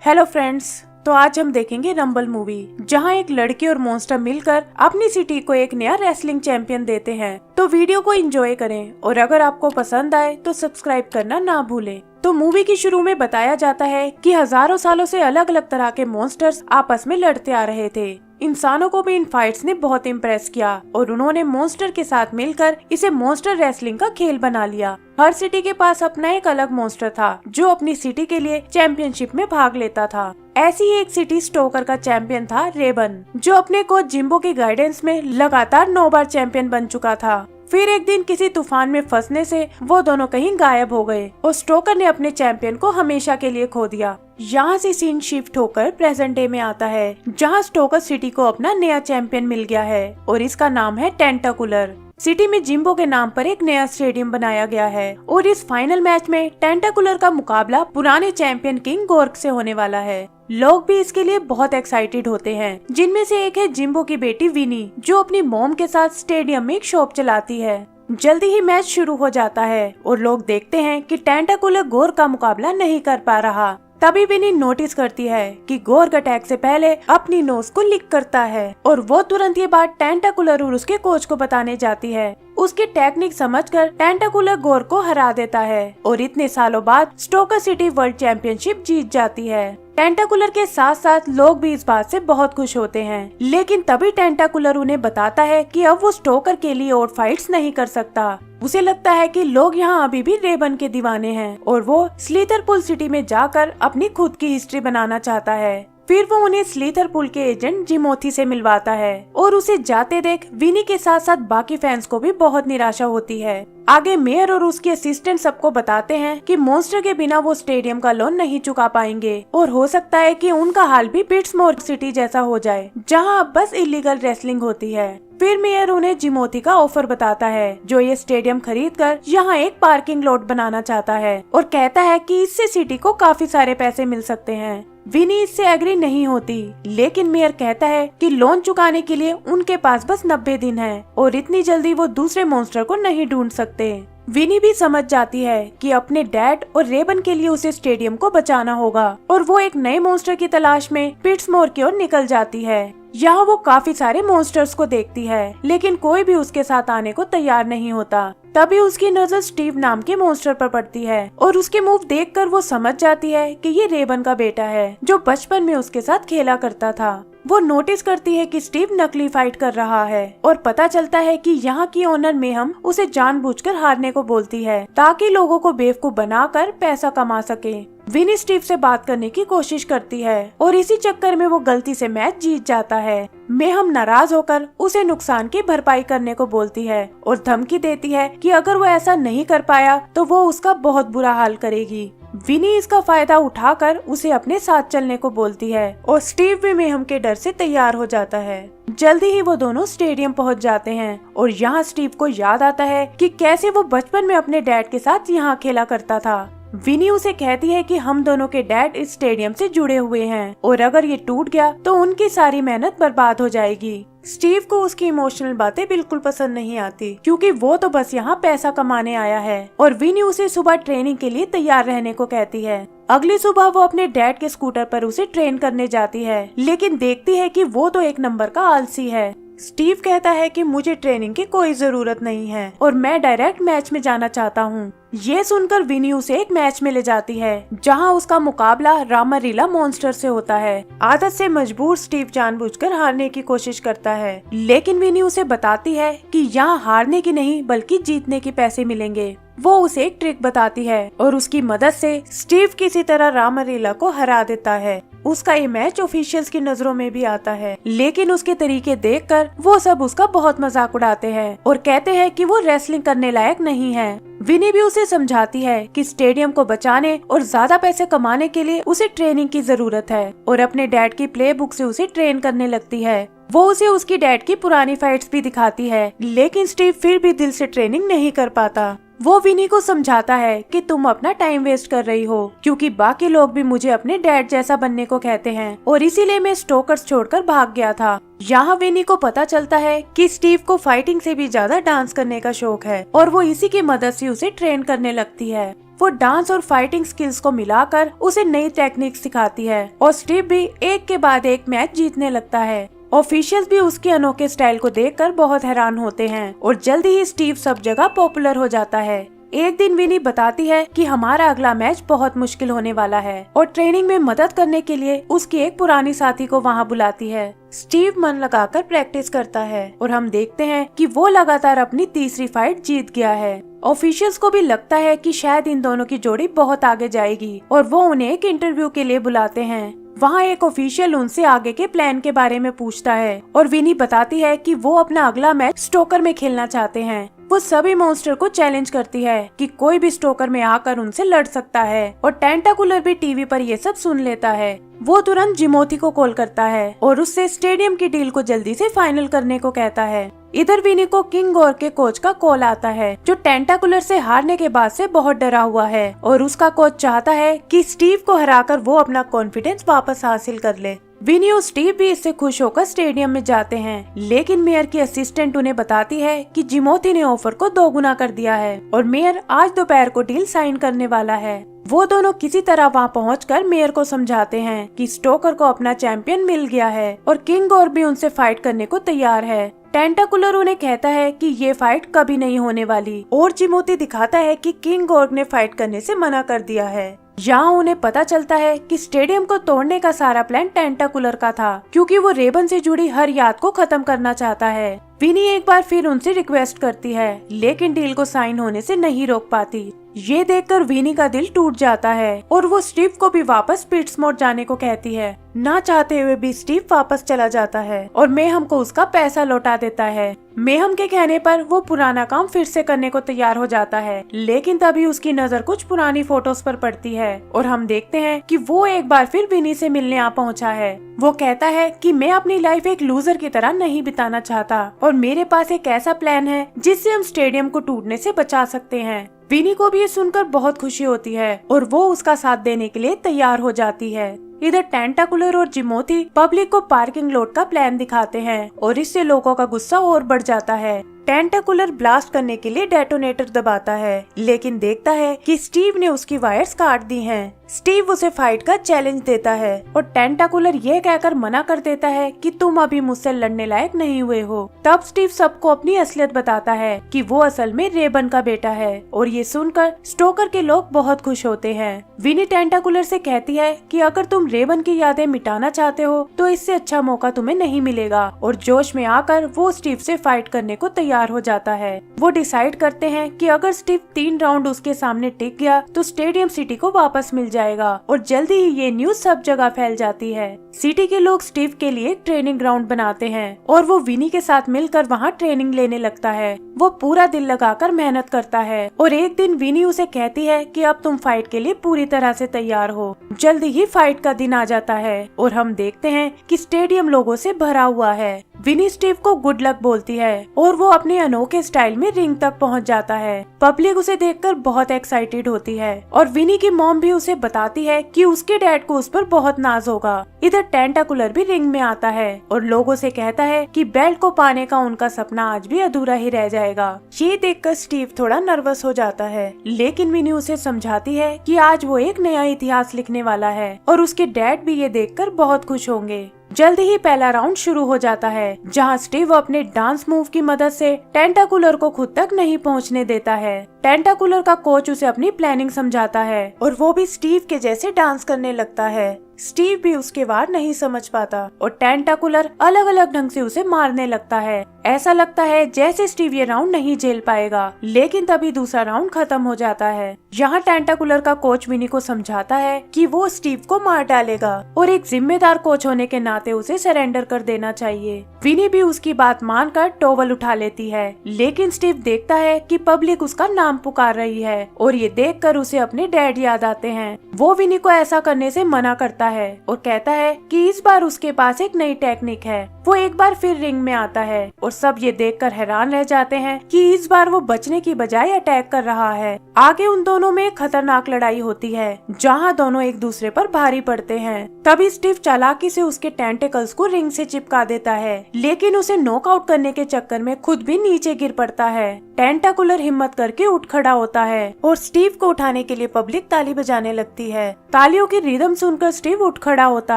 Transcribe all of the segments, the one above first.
Hello friends, तो आज हम देखेंगे रंबल मूवी, जहां एक लड़की और मॉन्स्टर मिलकर अपनी सिटी को एक नया रेसलिंग चैंपियन देते हैं। तो वीडियो को एंजॉय करें और अगर आपको पसंद आए तो सब्सक्राइब करना ना भूलें। तो मूवी की शुरू में बताया जाता है कि हजारों सालों से अलग अलग तरह के मॉन्स्टर्स आपस में लड़ते आ रहे थे। इंसानों को भी इन फाइट्स ने बहुत इम्प्रेस किया और उन्होंने मॉन्स्टर के साथ मिलकर इसे मॉन्स्टर रेसलिंग का खेल बना लिया। हर सिटी के पास अपना एक अलग मॉन्स्टर था जो अपनी सिटी के लिए चैंपियनशिप में भाग लेता था। ऐसी ही एक सिटी स्टोकर का चैंपियन था रेबन, जो अपने कोच जिम्बो की गाइडेंस में लगातार 9 बार चैंपियन बन चुका था। फिर एक दिन किसी तूफान में फंसने से वो दोनों कहीं गायब हो गए और स्टोकर ने अपने चैंपियन को हमेशा के लिए खो दिया। यहाँ से सीन शिफ्ट होकर प्रेजेंट डे में आता है, जहाँ स्टोकर सिटी को अपना नया चैंपियन मिल गया है और इसका नाम है टेंटाकुलर। सिटी में जिम्बो के नाम पर एक नया स्टेडियम बनाया गया है और इस फाइनल मैच में टेंटाकुलर का मुकाबला पुराने चैंपियन किंग गोर्क से होने वाला है। लोग भी इसके लिए बहुत एक्साइटेड होते हैं, जिनमें से एक है जिम्बो की बेटी विनी, जो अपनी मॉम के साथ स्टेडियम में एक शॉप चलाती है। जल्दी ही मैच शुरू हो जाता है और लोग देखते हैं कि टेंटाकुलर गोर्क का मुकाबला नहीं कर पा रहा। तभी विनी नोटिस करती है कि गोर्क अटैक से पहले अपनी नोज को लिक करता है और वो तुरंत ये बात टेंटाकुलर और उसके कोच को बताने जाती है। उसकी टेक्निक समझकर टेंटाकुलर गोर्क को हरा देता है और इतने सालों बाद स्टोकर सिटी वर्ल्ड चैंपियनशिप जीत जाती है। टेंटाकुलर के साथ साथ लोग भी इस बात से बहुत खुश होते हैं, लेकिन तभी टेंटाकुलर उन्हें बताता है कि अब वो स्टोकर के लिए और फाइट्स नहीं कर सकता। उसे लगता है कि लोग यहाँ अभी भी रेबन के दीवाने हैं और वो स्लीथरपुल सिटी में जाकर अपनी खुद की हिस्ट्री बनाना चाहता है। फिर वो उन्हें स्लीथरपुल के एजेंट जिमोथी से मिलवाता है और उसे जाते देख विनी के साथ साथ बाकी फैंस को भी बहुत निराशा होती है। आगे मेयर और उसके असिस्टेंट सबको बताते हैं कि मॉन्स्टर के बिना वो स्टेडियम का लोन नहीं चुका पाएंगे और हो सकता है कि उनका हाल भी पिट्समोर सिटी जैसा हो जाए, जहां अब बस इलीगल रेसलिंग होती है। फिर मेयर उन्हें जिमोथी का ऑफर बताता है, जो ये स्टेडियम खरीदकर यहाँ एक पार्किंग लॉट बनाना चाहता है और कहता है कि इससे सिटी को काफी सारे पैसे मिल सकते हैं। विनी इससे एग्री नहीं होती, लेकिन मेयर कहता है कि लोन चुकाने के लिए उनके पास बस 90 दिन है और इतनी जल्दी वो दूसरे मॉन्स्टर को नहीं ढूंढ सकते। विनी भी समझ जाती है कि अपने डैड और रेबन के लिए उसे स्टेडियम को बचाना होगा और वो एक नए मॉन्स्टर की तलाश में पिट्समोर की ओर निकल जाती है। यहाँ वो काफी सारे मॉन्स्टर्स को देखती है, लेकिन कोई भी उसके साथ आने को तैयार नहीं होता। तभी उसकी नजर स्टीव नाम के मॉन्स्टर पर पड़ती है और उसके मूव देखकर वो समझ जाती है कि ये रेबन का बेटा है, जो बचपन में उसके साथ खेला करता था। वो नोटिस करती है कि स्टीव नकली फाइट कर रहा है और पता चलता है कि यहाँ की ओनर मेहम उसे जानबूझकर हारने को बोलती है ताकि लोगों को बेवकूफ बनाकर पैसा कमा सके। विनी स्टीव से बात करने की कोशिश करती है और इसी चक्कर में वो गलती से मैच जीत जाता है। मेहम नाराज होकर उसे नुकसान की भरपाई करने को बोलती है और धमकी देती है कि अगर वो ऐसा नहीं कर पाया तो वो उसका बहुत बुरा हाल करेगी। विनी इसका फायदा उठाकर उसे अपने साथ चलने को बोलती है और स्टीव भी मेहम के डर से तैयार हो जाता है। जल्दी ही वो दोनों स्टेडियम पहुंच जाते हैं और यहाँ स्टीव को याद आता है कि कैसे वो बचपन में अपने डैड के साथ यहाँ खेला करता था। विनी उसे कहती है कि हम दोनों के डैड इस स्टेडियम से जुड़े हुए हैं और अगर ये टूट गया तो उनकी सारी मेहनत बर्बाद हो जाएगी। स्टीव को उसकी इमोशनल बातें बिल्कुल पसंद नहीं आती, क्योंकि वो तो बस यहाँ पैसा कमाने आया है और विनी उसे सुबह ट्रेनिंग के लिए तैयार रहने को कहती है। अगली सुबह वो अपने डैड के स्कूटर पर उसे ट्रेन करने जाती है, लेकिन देखती है कि वो तो एक नंबर का आलसी है। स्टीव कहता है कि मुझे ट्रेनिंग की कोई जरूरत नहीं है और मैं डायरेक्ट मैच में जाना चाहता हूँ। ये सुनकर विनी उसे एक मैच में ले जाती है, जहाँ उसका मुकाबला रामारीला मॉन्स्टर से होता है। आदत से मजबूर स्टीव जानबूझकर हारने की कोशिश करता है, लेकिन विनी उसे बताती है कि यहाँ हारने की नहीं बल्कि जीतने के पैसे मिलेंगे। वो उसे एक ट्रिक बताती है और उसकी मदद से स्टीव किसी तरह रामारीला को हरा देता है। उसका ये मैच ऑफिशियल्स की नजरों में भी आता है, लेकिन उसके तरीके देखकर वो सब उसका बहुत मजाक उड़ाते हैं और कहते हैं कि वो रेसलिंग करने लायक नहीं है। विनी भी उसे समझाती है कि स्टेडियम को बचाने और ज्यादा पैसे कमाने के लिए उसे ट्रेनिंग की जरूरत है और अपने डैड की प्ले बुक से उसे ट्रेन करने लगती है। वो उसे उसकी डैड की पुरानी फाइट्स भी दिखाती है, लेकिन स्टीव फिर भी दिल से ट्रेनिंग नहीं कर पाता। वो विनी को समझाता है कि तुम अपना टाइम वेस्ट कर रही हो, क्योंकि बाकी लोग भी मुझे अपने डैड जैसा बनने को कहते हैं और इसीलिए मैं स्टोकर्स छोड़कर भाग गया था। यहाँ विनी को पता चलता है कि स्टीव को फाइटिंग से भी ज्यादा डांस करने का शौक है और वो इसी की मदद से उसे ट्रेन करने लगती है। वो डांस और फाइटिंग स्किल्स को मिलाकर उसे नई टेक्निक सिखाती है और स्टीव भी एक के बाद एक मैच जीतने लगता है। ऑफिशियल्स भी उसके अनोखे स्टाइल को देखकर बहुत हैरान होते हैं और जल्दी ही स्टीव सब जगह पॉपुलर हो जाता है। एक दिन विनी बताती है कि हमारा अगला मैच बहुत मुश्किल होने वाला है और ट्रेनिंग में मदद करने के लिए उसकी एक पुरानी साथी को वहाँ बुलाती है। स्टीव मन लगाकर प्रैक्टिस करता है और हम देखते हैं कि वो लगातार अपनी तीसरी फाइट जीत गया है। ऑफिशियल्स को भी लगता है कि शायद इन दोनों की जोड़ी बहुत आगे जाएगी और वो उन्हें एक इंटरव्यू के लिए बुलाते हैं। वहाँ एक ऑफिशियल उनसे आगे के प्लान के बारे में पूछता है और विनी बताती है कि वो अपना अगला मैच स्टोकर में खेलना चाहते हैं। वो सभी मॉन्स्टर को चैलेंज करती है कि कोई भी स्टोकर में आकर उनसे लड़ सकता है और टेंटाकुलर भी टीवी पर ये सब सुन लेता है। वो तुरंत जिमोथी को कॉल करता है और उससे स्टेडियम की डील को जल्दी से फाइनल करने को कहता है। इधर विनी को किंग गोर के कोच का कॉल आता है जो टेंटाकुलर से हारने के बाद से बहुत डरा हुआ है और उसका कोच चाहता है कि स्टीव को हराकर वो अपना कॉन्फिडेंस वापस हासिल कर ले। विनी और स्टीव भी इससे खुश होकर स्टेडियम में जाते हैं, लेकिन मेयर की असिस्टेंट उन्हें बताती है कि जिमोथी ने ऑफर को 2 गुना कर दिया है और मेयर आज दोपहर को डील साइन करने वाला है। वो दोनों किसी तरह वहाँ पहुंचकर मेयर को समझाते हैं कि स्टोकर को अपना चैंपियन मिल गया है और किंग गोर भी उनसे फाइट करने को तैयार है। टेंटाकुलर उन्हें कहता है कि ये फाइट कभी नहीं होने वाली और जिमोथी दिखाता है कि किंग गोर ने फाइट करने से मना कर दिया है। यहाँ उन्हें पता चलता है कि स्टेडियम को तोड़ने का सारा प्लान टेंटाकुलर का था क्योंकि वो रेबन से जुड़ी हर याद को खत्म करना चाहता है। विनी एक बार फिर उनसे रिक्वेस्ट करती है लेकिन डील को साइन होने से नहीं रोक पाती। ये देखकर विनी का दिल टूट जाता है और वो स्टीव को भी वापस पिट्समोर जाने को कहती है। ना चाहते हुए भी स्टीव वापस चला जाता है और मेहम को उसका पैसा लौटा देता है। मेहम के कहने पर वो पुराना काम फिर से करने को तैयार हो जाता है, लेकिन तभी उसकी नजर कुछ पुरानी फोटोज पर पड़ती है और हम देखते हैं कि वो एक बार फिर विनी से मिलने आ पहुंचा है। वो कहता है कि मैं अपनी लाइफ एक लूजर की तरह नहीं बिताना चाहता और मेरे पास एक ऐसा प्लान है जिससे हम स्टेडियम को टूटने से बचा सकते हैं। विनी को भी ये सुनकर बहुत खुशी होती है और वो उसका साथ देने के लिए तैयार हो जाती है। इधर टेंटाकुलर और जिमोथी पब्लिक को पार्किंग लॉट का प्लान दिखाते हैं और इससे लोगों का गुस्सा और बढ़ जाता है। टेंटाकुलर ब्लास्ट करने के लिए डेटोनेटर दबाता है, लेकिन देखता है कि स्टीव ने उसकी वायर्स काट दी हैं। स्टीव उसे फाइट का चैलेंज देता है और टेंटाकुलर ये कहकर मना कर देता है कि तुम अभी मुझसे लड़ने लायक नहीं हुए हो। तब स्टीव सबको अपनी असलियत बताता है कि वो असल में रेबन का बेटा है और ये सुनकर स्टोकर के लोग बहुत खुश होते हैं। विनी टेंटाकुलर से कहती है कि अगर तुम रेबन की यादें मिटाना चाहते हो तो इससे अच्छा मौका तुम्हें नहीं मिलेगा और जोश में आकर वो स्टीव से फाइट करने को तैयार हो जाता है। वो डिसाइड करते हैं कि अगर स्टीव 3 राउंड उसके सामने टिक गया तो स्टेडियम सिटी को वापस मिल जाएगा और जल्दी ही ये न्यूज सब जगह फैल जाती है। सिटी के लोग स्टीव के लिए ट्रेनिंग ग्राउंड बनाते हैं और वो विनी के साथ मिलकर वहाँ ट्रेनिंग लेने लगता है। वो पूरा दिल लगाकर मेहनत करता है और एक दिन विनी उसे कहती है कि अब तुम फाइट के लिए पूरी तरह से तैयार हो। जल्दी ही फाइट का दिन आ जाता है और हम देखते हैं कि स्टेडियम लोगों से भरा हुआ है। विनी स्टीव को गुड लक बोलती है और वो अपने अनोखे स्टाइल में रिंग तक पहुंच जाता है। पब्लिक उसे देखकर बहुत एक्साइटेड होती है और विनी की मॉम भी उसे बताती है कि उसके डैड को उस पर बहुत नाज होगा। इधर टेंटाकुलर भी रिंग में आता है और लोगों से कहता है कि बेल्ट को पाने का उनका सपना आज भी अधूरा ही रह जाएगा। ये देखकर स्टीव थोड़ा नर्वस हो जाता है, लेकिन विनी उसे समझाती है कि आज वो एक नया इतिहास लिखने वाला है और उसके डैड भी ये देखकर बहुत खुश होंगे। जल्दी ही पहला राउंड शुरू हो जाता है, जहां स्टीव अपने डांस मूव की मदद से टेंटाकुलर को खुद तक नहीं पहुंचने देता है। टेंटाकुलर का कोच उसे अपनी प्लानिंग समझाता है और वो भी स्टीव के जैसे डांस करने लगता है। स्टीव भी उसके वार नहीं समझ पाता और टेंटाकुलर अलग अलग ढंग से उसे मारने लगता है। ऐसा लगता है जैसे स्टीव ये राउंड नहीं झेल पाएगा, लेकिन तभी दूसरा राउंड खत्म हो जाता है। यहाँ टेंटाकुलर का कोच विनी को समझाता है कि वो स्टीव को मार डालेगा और एक जिम्मेदार कोच होने के नाते उसे सरेंडर कर देना चाहिए। विनी भी उसकी बात मानकर टॉवल उठा लेती है, लेकिन स्टीव देखता है कि पब्लिक उसका नाम पुकार रही है और ये देखकर उसे अपने डैड याद आते हैं। वो विनी को ऐसा करने से मना करता है और कहता है कि इस बार उसके पास एक नई टेक्निक है। वो एक बार फिर रिंग में आता है और सब ये देखकर हैरान रह जाते हैं कि इस बार वो बचने की बजाय अटैक कर रहा है। आगे उन दोनों में एक खतरनाक लड़ाई होती है, जहां दोनों एक दूसरे पर भारी पड़ते हैं। तभी स्टीव चालाकी से उसके टेंटिकल्स को रिंग से चिपका देता है, लेकिन उसे नॉकआउट करने के चक्कर में खुद भी नीचे गिर पड़ता है। टेंटाकुलर हिम्मत करके उठ खड़ा होता है और स्टीव को उठाने के लिए पब्लिक ताली बजाने लगती है। तालियों की रिदम सुनकर स्टीव उठ खड़ा होता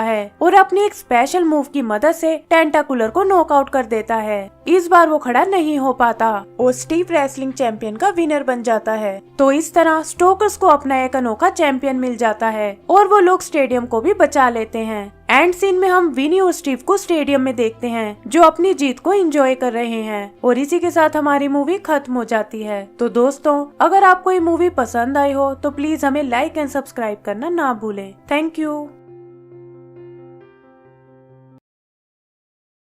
है और अपनी एक स्पेशल मूव की मदद से टेंटाकुलर को नॉकआउट कर देता है। इस बार वो खड़ा नहीं हो पाता और स्टीव रेसलिंग चैंपियन का विनर बन जाता है। तो इस तरह स्टोकर्स को अपना एक अनोखा चैंपियन मिल जाता है और वो लोग स्टेडियम को भी बचा लेते हैं। एंड सीन में हम विनी और स्टीव को स्टेडियम में देखते हैं जो अपनी जीत को एंजॉय कर रहे हैं और इसी के साथ हमारी मूवी खत्म हो जाती है। तो दोस्तों, अगर आपको ये मूवी पसंद आई हो तो प्लीज हमें लाइक एंड सब्सक्राइब करना ना भूलें। Thank you.